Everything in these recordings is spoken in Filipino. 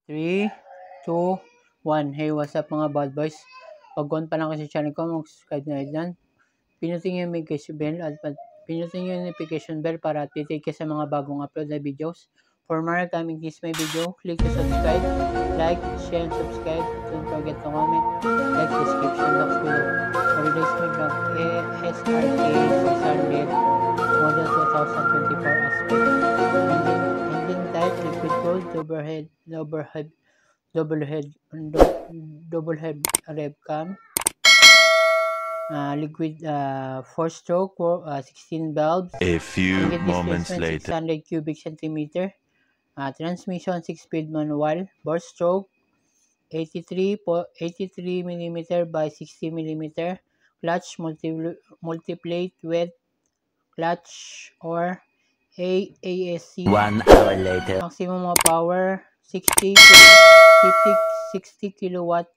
3, 2, 1. Hey, what's up mga bad boys? Pag pa lang kasi channel ko, mag-subscribe na dyan. Pinutin yung notification bell at pinutin yung notification bell para update ka sa mga bagong upload na videos. For more coming this my video, click to subscribe, like, share, and subscribe. Don't forget to comment, like description box below. For today's video, SRK 600 model 2024 aspect. Engine type liquid cooled double head rev cam, liquid 4-stroke 16 valves. A few moments later. 600 cubic centimeter. Transmission 6-speed manual. Bore stroke 83 mm by 60 mm. Clutch multiplate with clutch or AASC. 1 hour later. Maximum power 60 kilowatt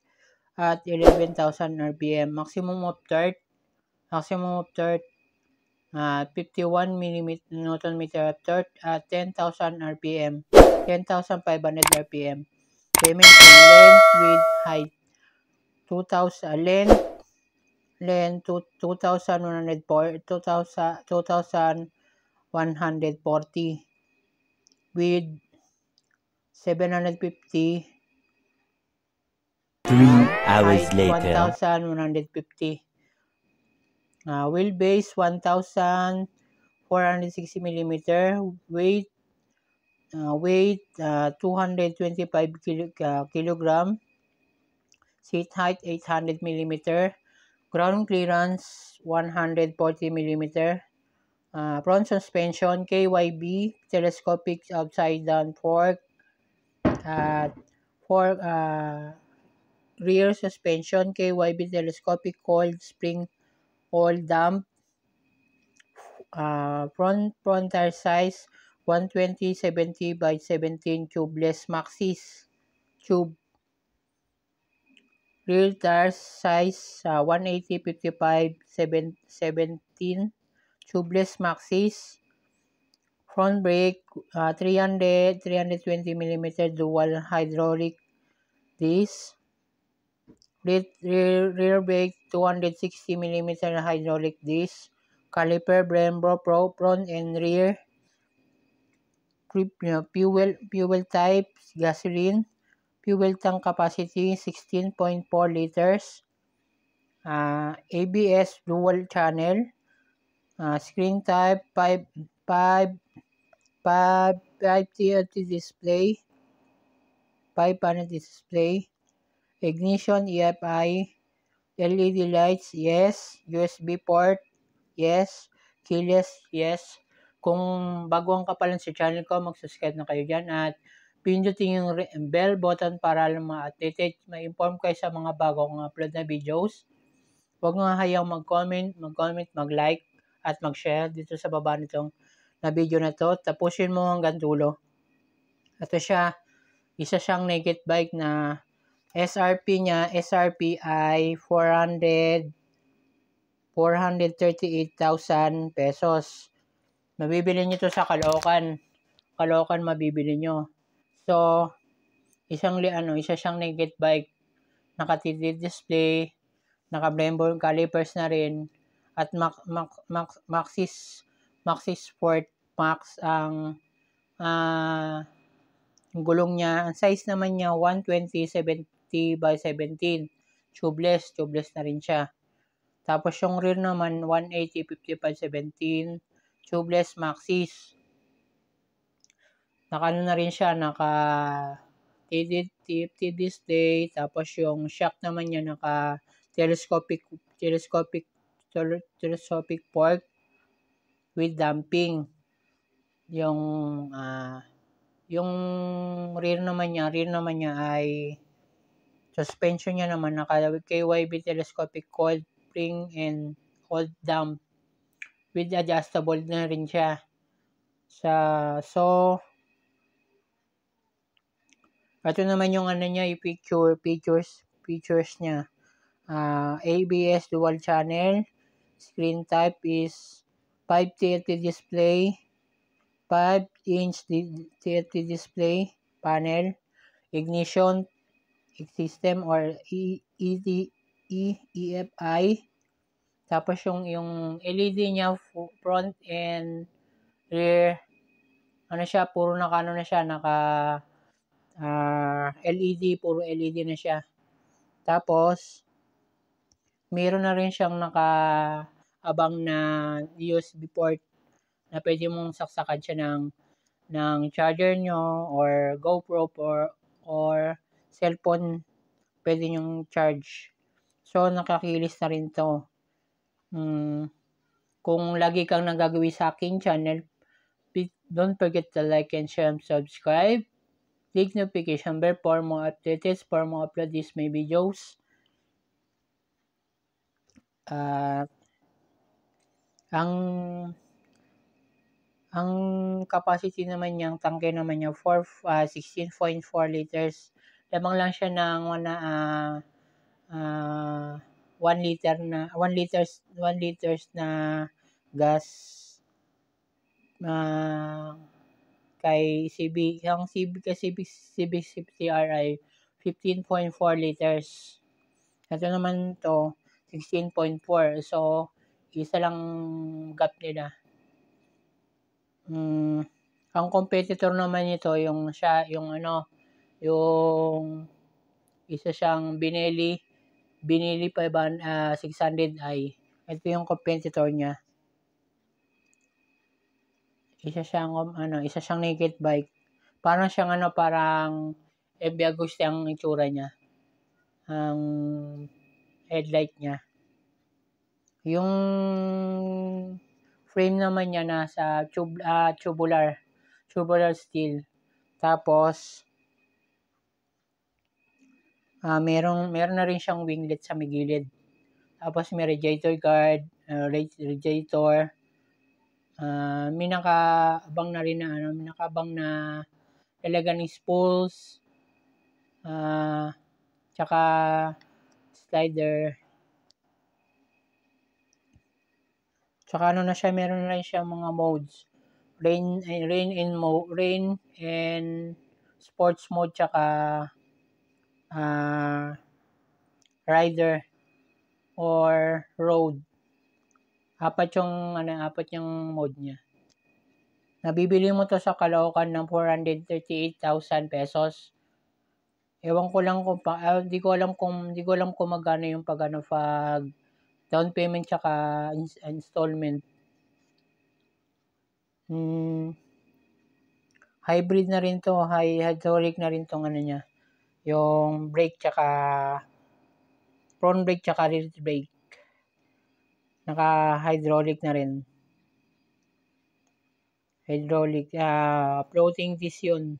at 11,000 RPM. Maximum of torque 51 Newton meter of torque at 10,000 RPM. 10,500 RPM. Dimension length with height 2,000 length to 2,140 with 750 3 hours later. 1,150. Wheelbase 1,460 mm. Weight 225 kilogram. Seat height 800 mm. Ground clearance 140 mm. Front suspension KYB telescopic upside down fork. Rear suspension KYB telescopic coiled spring all damp. Front tire size 120/70 by 17 tubeless Maxxis tube. Rear tire size 180/55/17 tubeless Maxxis. Front brake 320 mm dual hydraulic disc. Rear brake 260 mm hydraulic disc. Caliper Brembo Pro front and rear. Fuel type gasoline. Fuel tank capacity 16.4 liters. ABS dual channel. Screen type 5 TLT display. 5 panel display. Ignition EFI. LED lights, yes. USB port, yes. Keyless, yes. Kung baguhan ka pa lang sa channel ko, mag-subscribe na kayo dyan at pindutin yung bell button para ma-update, ma-inform kayo sa mga bagong upload na videos. Huwag nga hayang mag-comment, mag-like at mag-share dito sa baba nitong na video na to. Tapusin mo hanggang dulo. Ito siya, isa siyang naked bike na SRP niya, SRP ay 438,000 pesos. Mabibili nyo to sa Caloocan. Caloocan mabibili nyo. So, isa siyang naked bike. Naka-TV display, naka-Brembo calipers na rin, at Maxxis Sport Max ang gulong niya. Ang size naman niya 120/70 by 17. Tubeless na rin siya. Tapos yung rear naman 180/55/17. Tubeless Maxxis. Naka na rin siya, naka TFT display. Tapos yung shock naman niya naka telescopic fork with damping. Yung rear naman niya ay suspension niya naman naka KYB telescopic coiled spring and coiled damp with adjustable na rin siya. So ito naman yung niya, yung features niya. ABS dual channel. Screen type is 5 TFT display. 5-inch TFT display panel. ignition system or EFI. Tapos yung LED niya, front and rear, ano siya, puro naka LED, puro LED na siya. Tapos, meron na rin siyang nakaabang na USB port na pwede mong saksakan siya ng charger nyo or GoPro or cellphone, pwede nyong charge. So, nakakilis na rin to. Kung lagi kang nagagawi sa aking channel, don't forget to like and share and subscribe. Click notification bell for more updates, for more upload these my videos. Ang capacity naman niyang tangke naman niya 16.4 liters. Lamang lang siya ng 1 liters na gas. Kay CB60R ay 15.4 liters. Ito naman to 16.4. So, isa lang gap nila. Ang competitor naman nito yung isa siyang Benelli 600i. Ito yung competitor niya. Isa siyang naked bike. Parang MV Agusti ang itsura niya. Ang headlight niya. Yung frame naman niya nasa tubular steel. Tapos meron na rin siyang winglet sa may gilid. Tapos may radiator guard, radiator. May nakaabang na talaga ng spools. Tsaka slider. Tsaka meron na rin siya mga modes. Rain and sports mode, tsaka rider or road. Apat yung mode niya. Nabibili mo to sa Caloocan ng 438,000 pesos. Ewan ko lang hindi ko alam kung magkano yung pag down payment tsaka installment. Hybrid na rin to, hydraulic na rin tong niya. Yung brake tsaka front brake tsaka rear brake. Naka-hydraulic na rin. Hydraulic, floating disc yun.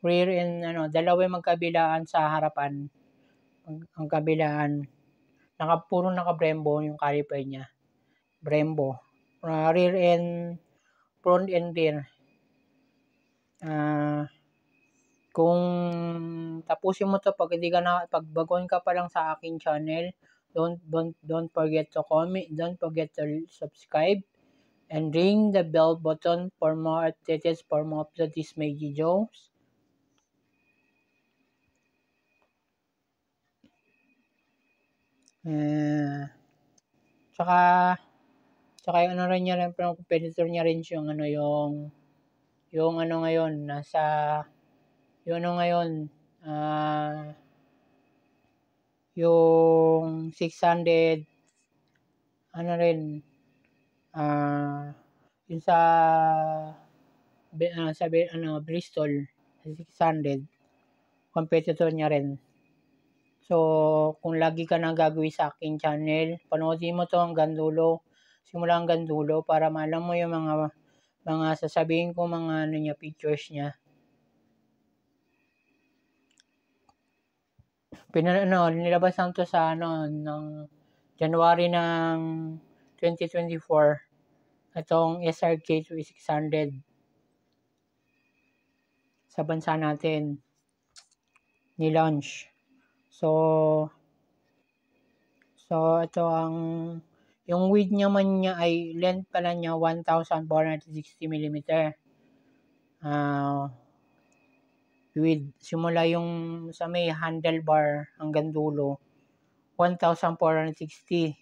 Rear and dalawa magkabilaan sa harapan. Ang kabilaan. Puro naka-Brembo yung caliper niya. Brembo. Rear and front and rear. Kung tapusin mo to pag baguhan ka pa lang sa aking channel, don't forget to comment, don't forget to subscribe and ring the bell button for more updates, for more uploads my videos. Tsaka yung rin niya rin, competitor niya rin yung ngayon yung 600 yung sa Bristol 600 competitor niya rin. So, kung lagi ka nang gagawin sa aking channel, panoodin mo to hanggang dulo, simula hanggang dulo para maalam mo yung mga sasabihin ko, mga features niya. Nilabas lang to sa ng January ng 2024. Itong SRK 600 sa bansa natin ni-launch. So ito yung width naman niya ay length pala niya 1,460 mm. with simula yung sa may handlebar hanggang dulo 1,460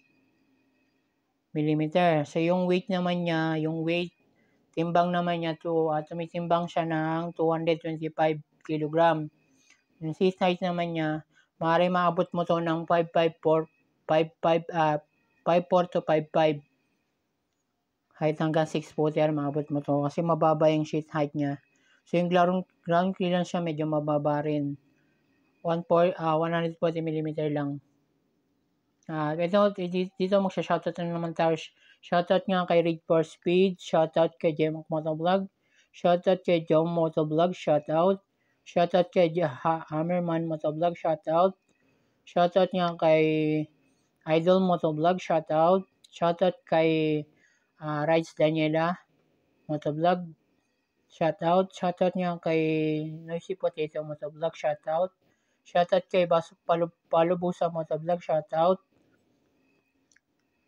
mm. So yung weight naman niya, timbang naman niya tumitimbang siya ng 225 kg. Yung seat height naman niya, maaari maabot mo to ng 5'4" to 5'5". Height hanggang 6 footer, maabot mo to kasi mababa yung seat height niya. So yung ground clearance siya medyo mababa rin. 140 mm lang. Dito magsha-shoutout na naman tayo. Shoutout nga kay Read for Speed, shoutout kay Jemok Motovlog, shoutout kay Jom Motovlog, shoutout kay Hammerman Motovlog, shoutout nga kay Idol Motovlog, shoutout kay Rides Daniela Motovlog, shoutout nga kay Noisy Potato Motovlog, shoutout kay Palubusa Motovlog,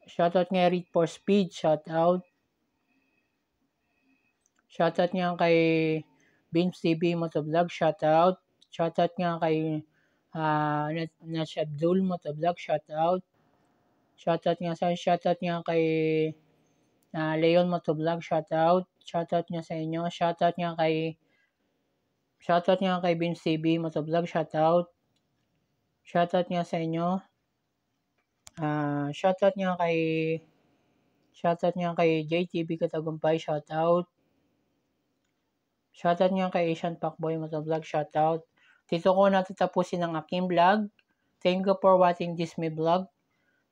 shoutout nga Read for Speed, shoutout nga kay Beams TV Motovlog, shoutout nga kay Nash Abdul Motovlog, shoutout nga kay Leon Motovlog, shoutout nga sa inyo, shoutout nga kay Beams TV Motovlog, shoutout nga sa inyo, shoutout nga kay JTV Katagumpay, shoutout nga kay Asian Pacboy Motovlog, shoutout. Dito ko natatapusin ang aking vlog. Thank you for watching this my vlog.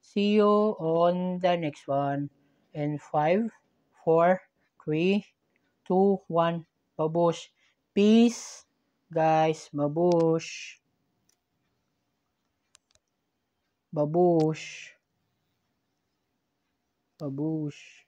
See you on the next one. And 5, 4, 3, 2, 1, babush. Peace, guys. Babush. Babush. Babush.